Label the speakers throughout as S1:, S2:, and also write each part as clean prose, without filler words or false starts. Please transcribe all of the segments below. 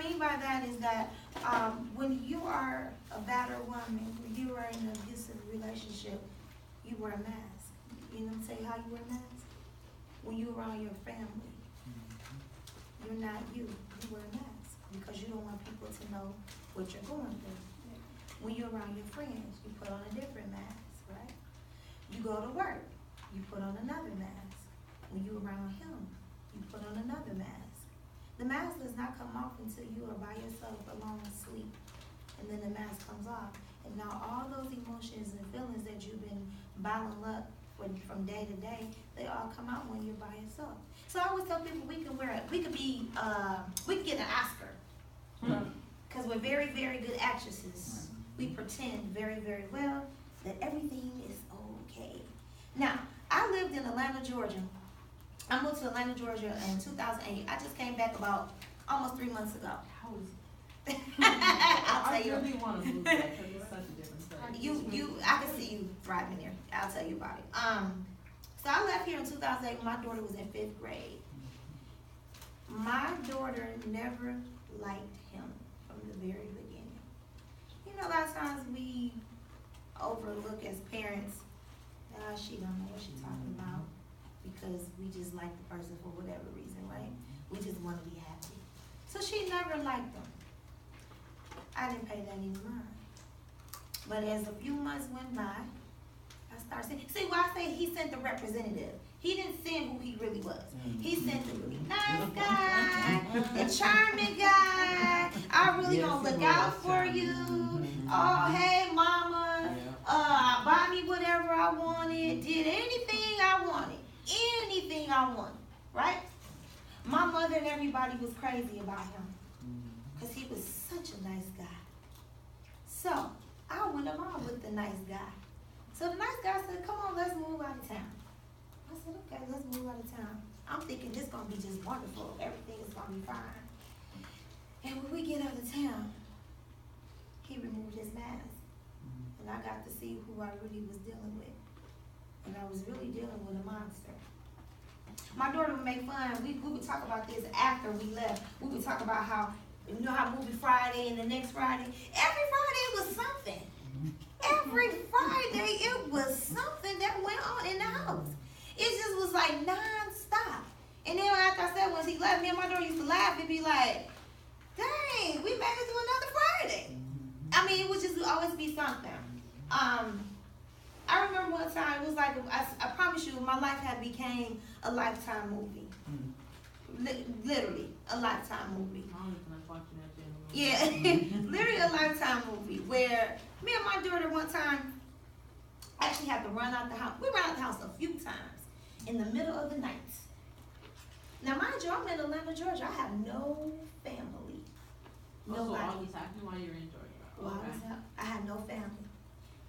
S1: mean by that is that when you are a battered woman, when you are in an abusive relationship, you wear a mask. You know what I'm saying? How you wear a mask? When you're around your family, you're not you. You wear a mask because you don't want people to know what you're going through. When you're around your friends, you put on a different mask, right? You go to work, you put on another mask. When you're around him, you put on another mask. The mask does not come off until you are by yourself alone asleep. And then the mask comes off. And now all those emotions and feelings that you've been bottling up from day to day, they all come out when you're by yourself. So I always tell people we can get an Oscar. Because we're very, very good actresses. We pretend very, very well that everything is okay. Now, I lived in Atlanta, Georgia. I moved to Atlanta, Georgia in 2008. I just came back about almost 3 months ago.
S2: How is it?
S1: I'll tell you.
S2: I really want to move back because it's such a different state.
S1: I can see you thriving here. I'll tell you about it. So I left here in 2008 when my daughter was in 5th grade. My daughter never liked him from the very beginning. You know, a lot of times we overlook as parents, she don't know what she's talking about because we just like the person for whatever reason, right? We just want to be happy. So she never liked him. I didn't pay that any mind. But as a few months went by, I started saying, see why I say he sent the representative. He didn't send who he really was. He sent the really nice guy, the charming guy. I really gonna look out for you. Oh, hey, mama. Buy me whatever I wanted. Did anything I wanted. Anything I wanted. Right? My mother and everybody was crazy about him. Because he was such a nice guy. So, I went along with the nice guy. So the nice guy said, come on, let's move out of town. I said, okay, let's move out of town. I'm thinking this is going to be just wonderful. Everything is going to be fine. And when we get out of town, he removed his mask. And I got to see who I really was dealing with. And I was really dealing with a monster. My daughter would make fun. We would talk about this after we left. We would talk about how, you know how movie Friday and the next Friday? Every Friday it was something. Every Friday it was something that went on in the house. It just was like non-stop. And then after I said, once he left, me and my daughter used to laugh and be like, dang, we made it through another Friday. I mean, it would just always be something. I remember one time, it was like, I promise you, my life had became a Lifetime movie. Literally, a Lifetime movie. Yeah, literally a Lifetime movie where me and my daughter one time actually had to run out the house. We ran out the house a few times in the middle of the night. Now, mind you, I'm in Atlanta, Georgia. I have no family.
S2: So all this happened while you were in Georgia?
S1: Well, I had no family.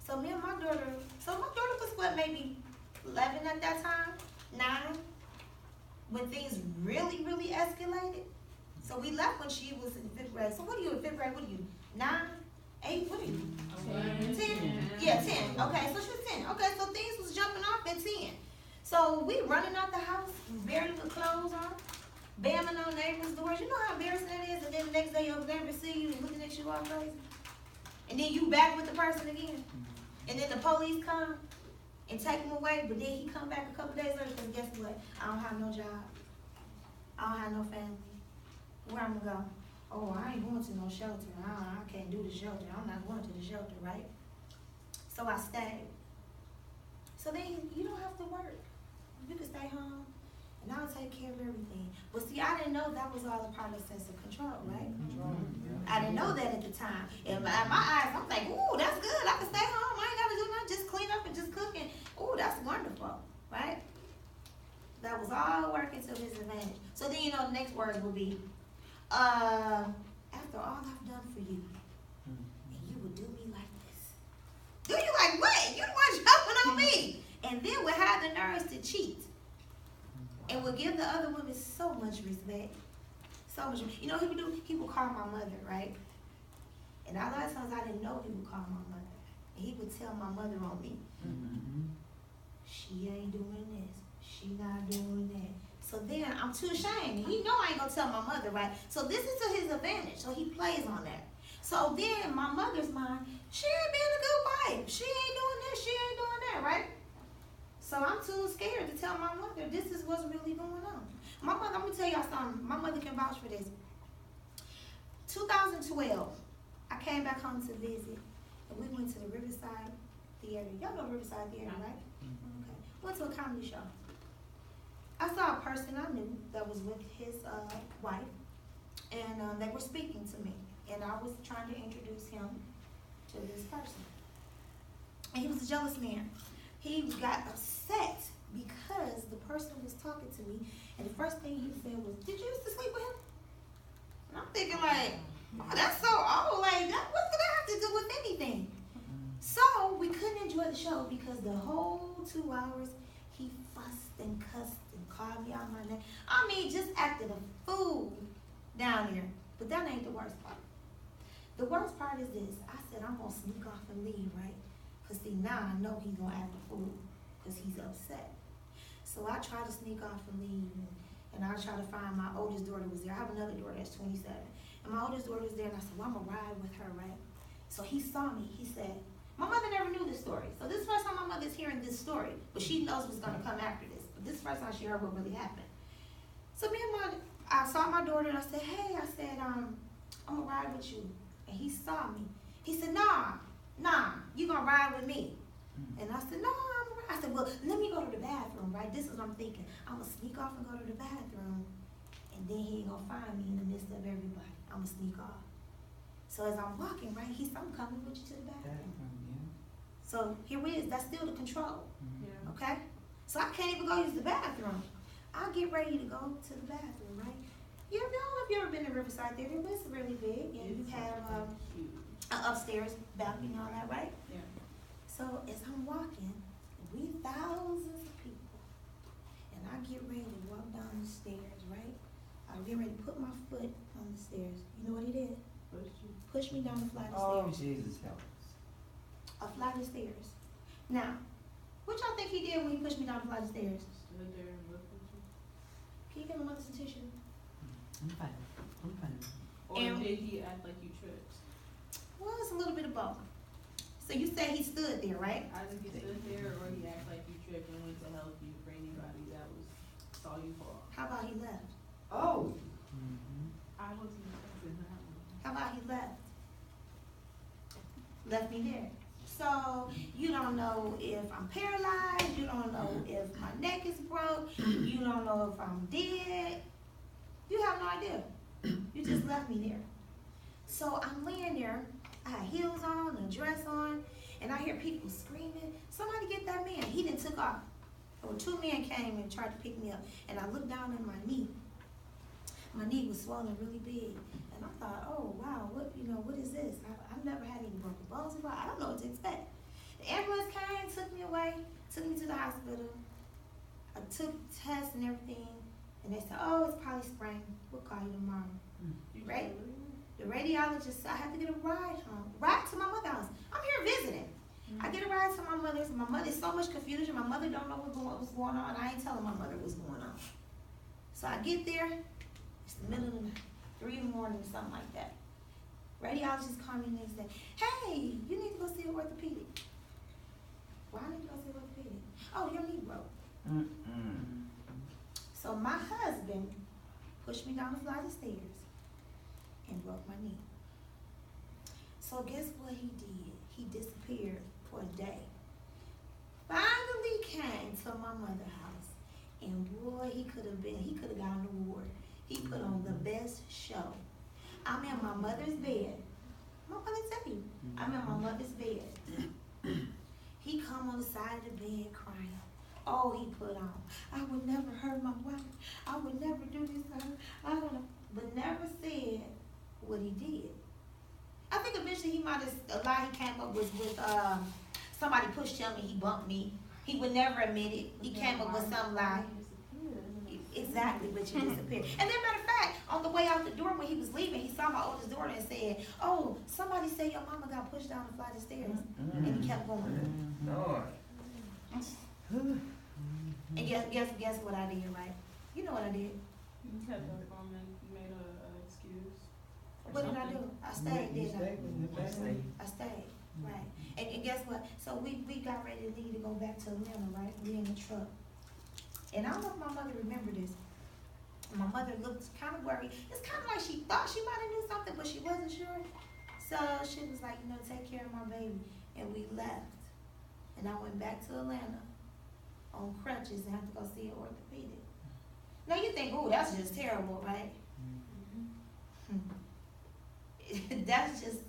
S1: So me and my daughter, my daughter was what, maybe 11 at that time, 9, when things really, really escalated. So we left when she was in 5th grade. So what are you in 5th grade? What are you, 9, 8? What are you? 10? Yeah, 10. Okay, so she was 10. Okay, so things was jumping off at 10. So we running out the house, barely with clothes on, bamming on neighbors' doors. You know how embarrassing that is? And then the next day your neighbors see you and looking at you all crazy. And then you back with the person again. And then the police come and take him away, but then he come back a couple days later because guess what? I don't have no job. I don't have no family. Where I'm gonna go? Oh, I ain't going to no shelter. I can't do the shelter. I'm not going to the shelter, right? So I stayed. So then you don't have to work. You can stay home and I'll take care of everything. But see, I didn't know that was all a part of sense of control, right? I didn't know that at the time. In my eyes, I'm like, ooh, that's good. I can stay home. I ain't got to do nothing. Just clean up and just cook. And ooh, that's wonderful, right? That was all working to his advantage. So then, you know, the next word will be, after all I've done for you, and you would do me like this. Do you like what? You the one jumping on me. And then would have the nerves to cheat. And would give the other women so much respect. So much. You know what he would do? He would call my mother, right? And a lot of times I didn't know he would call my mother. And he would tell my mother on me. She ain't doing this. She not doing that. So then I'm too ashamed. He know I ain't gonna tell my mother, right? So this is to his advantage. So he plays on that. So then my mother's mind, she ain't being a good wife. She ain't doing this, she ain't doing that, right? So I'm too scared to tell my mother this is what's really going on. My mother, I'm gonna tell y'all something. My mother can vouch for this. 2012, I came back home to visit, and we went to the Riverside Theater. Y'all know Riverside Theater, right? Okay. Went to a comedy show. I saw a person I knew that was with his wife, and they were speaking to me, and I was trying to introduce him to this person. And he was a jealous man. He got upset because the person was talking to me, and the first thing he said was, "Did you used to sleep with him?" And I'm thinking like, oh, that's so old. Like, that, what did that have to do with anything? So we couldn't enjoy the show because the whole 2 hours he fussed and cussed and called me out my name. I mean, just acted a fool down there. But that ain't the worst part. The worst part is this. I said, I'm going to sneak off and leave, right? Because see, now I know he's going to act a fool because he's upset. So I try to sneak off and leave, and I try to find my oldest daughter was there. I have another daughter that's 27. And my oldest daughter was there, and I said, well, I'm going to ride with her, right? So he saw me. He said, my mother never knew this story. So this is the first time my mother's hearing this story, but she knows what's going to come after this. But this is the first time she heard what really happened. So I saw my daughter, and I said, hey, I said, I'm going to ride with you. And he saw me. He said, nah, you going to ride with me. And I said, no, I said, well, let me go to the bathroom, right? This is what I'm thinking. I'm going to sneak off and go to the bathroom, and then he ain't going to find me in the midst of everybody. I'm going to sneak off. So as I'm walking, right, he said, I'm coming with you to the bathroom. So here it is. That's still the control, okay? So I can't even go use the bathroom. I get ready to go to the bathroom, right? You don't know if you ever been to Riverside Theater, but it's really big, and you have an upstairs balcony and all that, right?
S2: Yeah.
S1: So as I'm walking, we thousands of people, and I get ready to walk down the stairs, right? I get ready to put my foot on the stairs. You know what he did? Push me down the flight of
S3: Oh,
S1: stairs.
S3: Jesus help us.
S1: A flight of stairs. Now, what y'all think he did when he pushed me down the flight of stairs?
S2: Stood there and looked at you.
S1: Can you give me mother some tissue?
S3: I'm fine.
S2: Or
S1: And-
S2: did he act like you tripped?
S1: Well, it's a little bit of both. So you say he stood there, right?
S2: Either he stood there or he acted like you tripped and went to help you for anybody that saw you fall.
S1: How about he left?
S3: Oh.
S2: I wasn't expecting that one.
S1: How about he left? Left me there. So you don't know if I'm paralyzed, you don't know if my neck is broke, you don't know if I'm dead. You have no idea. You just left me there. So I'm laying there, I had heels on, a dress on, and I hear people screaming, somebody get that man. He done took off. Or 2 men came and tried to pick me up, and I looked down at my knee. My knee was swollen really big, and I thought, oh wow, what is this? I've never had any broken bones before. I don't know what to expect. The ambulance came, took me away, took me to the hospital. I took tests and everything, and they said, oh, it's probably sprained. We'll call you tomorrow. Right? The radiologist said I had to get a ride home, ride to my mother's house. I'm here visiting. I get a ride to my mother's. My mother's so much confusion. My mother don't know what's going on. I ain't telling my mother what's going on. So I get there. It's the middle of the night, 3 in the morning, something like that. Radiologist called me and they said, hey, you need to go see an orthopedic. Why I need to go see an orthopedic? Oh, your knee broke. So my husband pushed me down the flight of stairs and broke my knee. So guess what he did? He disappeared for a day. Finally came to my mother's house, and boy, he could have got an award. He put on the best show. I'm in my mother's bed. I'm gonna tell you, I'm in my mother's bed. He come on the side of the bed crying. Oh, he put on, I would never hurt my wife. I would never do this to her. I don't know. But never said what he did. I think eventually he might have, a lie he came up with somebody pushed him and he bumped me. He would never admit it. He came up with some lie. Exactly, but you disappeared. And then, matter of fact, on the way out the door when he was leaving, he saw my oldest daughter and said, oh, somebody said your mama got pushed down the flight of stairs. And he kept going.
S3: Lord.
S1: And guess what I did, right? You know what I did?
S2: You kept up on and made a excuse. or
S1: What did I
S2: something.
S1: do? I stayed,
S3: You
S1: didn't I?
S3: stayed in the family.
S1: I stayed, right. And guess what? So we got ready to leave to go back to Atlanta, right? We in the truck. And I don't know if my mother remembered this. My mother looked kind of worried. It's kind of like she thought she might have knew something, but she wasn't sure. So she was like, take care of my baby. And we left. And I went back to Atlanta on crutches and had to go see an orthopedic. Now you think, oh, that's just terrible, right? That's just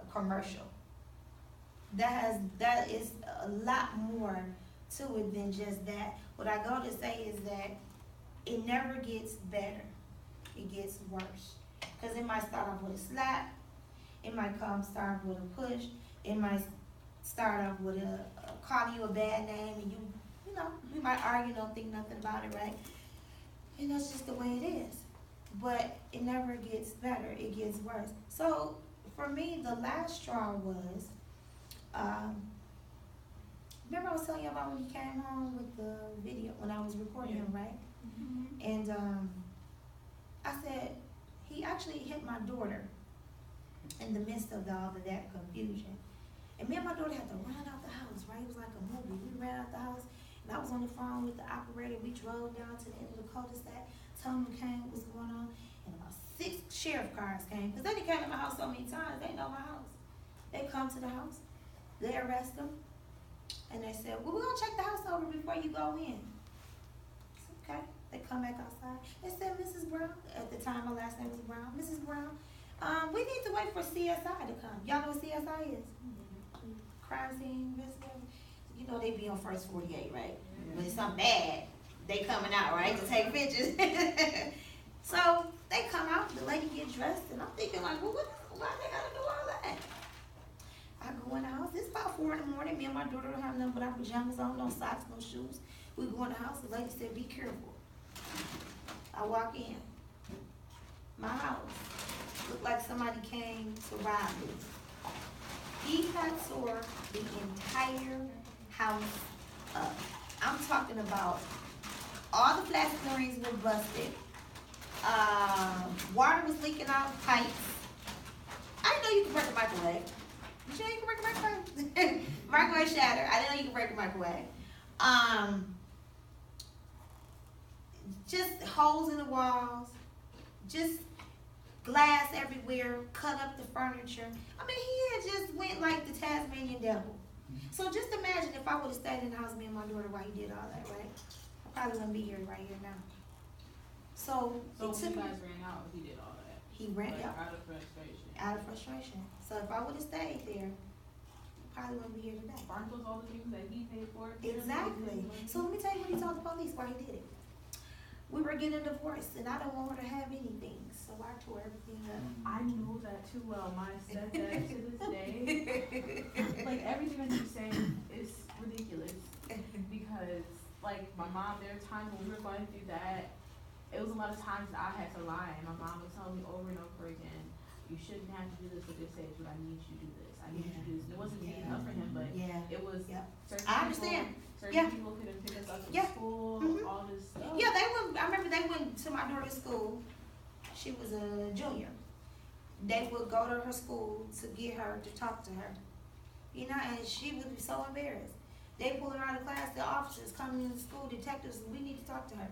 S1: a commercial. That is a lot more to it than just that. What I go to say is that it never gets better. It gets worse. Because it might start off with a slap. It might start off with a push. It might start off with a calling you a bad name, and you might argue, don't think nothing about it, right? And that's just the way it is. But it never gets better. It gets worse. So for me, the last straw was, remember I was telling you about when he came home with the video, when I was recording him, right?
S2: Mm-hmm.
S1: And I said, he actually hit my daughter in the midst of all of that confusion. And me and my daughter had to run out the house, right? It was like a movie. We ran out the house, and I was on the phone with the operator. We drove down to the end of the cul-de-sac, told them came, what's going on, and about 6 sheriff cars came. Because they done came to my house so many times, they know my house. They come to the house, they arrest them, and they said, well, we're going to check the house over before you go in. I said, okay. They come back outside. They said, Mrs. Brown, at the time my last name was Brown, Mrs. Brown, we need to wait for CSI to come. Y'all know what CSI is? Crime scene investigator. You know they be on first 48, right? When it's something bad, they coming out, right, to take pictures. So they come out, the lady get dressed, and I'm thinking like, well, why they gotta do all that? I go in the house. It's about 4 in the morning. Me and my daughter don't have nothing but our pajamas on, no socks, no shoes. We go in the house. The lady said, be careful. I walk in. My house looked like somebody came to rob me. He had tore the entire house up. I'm talking about all the flat screens were busted. Water was leaking out of pipes. I didn't know you could break a microwave. Did you know you could break a microwave? Microwave shattered. I didn't know you could break a microwave. Just holes in the walls. Just glass everywhere, cut up the furniture. I mean, he had just went like the Tasmanian devil. So just imagine if I would have stayed in the house, me and my daughter, while he did all that, right? I probably wouldn't be here right here now. So
S2: when you guys ran out, he did all that.
S1: He ran out.
S2: Out of frustration.
S1: Out of frustration. So if I would have stayed there, I probably wouldn't be here today.
S2: Aren't those all the things that he paid for?
S1: Exactly. So let me tell you what he told the police why he did it. We were getting divorced, and I don't want her to have anything, so I tore everything up.
S2: I know that too well. My stepdad to this day, like everything that he's saying is ridiculous. Because like my mom, there are times when we were going through that, it was a lot of times that I had to lie, and my mom would tell me over and over again, you shouldn't have to do this at this age, but I need you to do this. I need you to do this. It wasn't being enough for him, but it was certain
S1: I understand.
S2: Certain people couldn't pick us up from school, all this stuff.
S1: Yeah, they went. I remember they went to my daughter's school. She was a junior. They would go to her school to get her to talk to her. You know, and she would be so embarrassed. They pull her out of class. The officers coming in the school, detectives. We need to talk to her.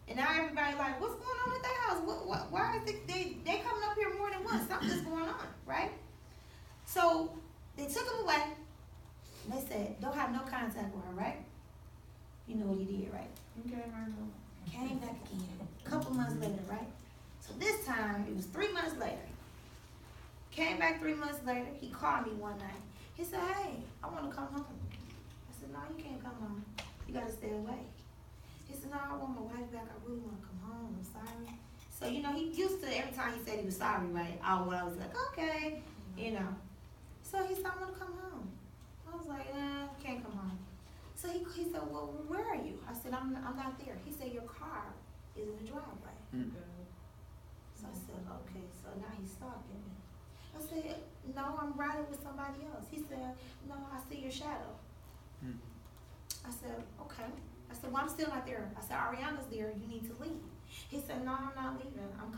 S1: And now everybody like, what's going on at that house? Why is it they coming up here more than once? Something's going on, right? So they took him away. And they said, don't have no contact with her, right? You know what he did, right?
S2: Okay,
S1: Came back again, a couple months later, right? So this time, it was 3 months later. Came back 3 months later, he called me one night. He said, hey, I want to come home. I said, no, you can't come home. You got to stay away. He said, no, I want my wife back. I really want to come home. I'm sorry. So, you know, he used to, every time he said he was sorry, right? I was like, okay, you know. So he said, I want to come home. I was like, can't come home. So he said, well, where are you? I said, I'm not there. He said, your car is in the driveway. So I said, okay, so now he's stalking me. I said, no, I'm riding with somebody else. He said, no, I see your shadow. I said, okay. I said, well, I'm still not there. I said, Ariana's there, you need to leave. He said, no, I'm not leaving, I'm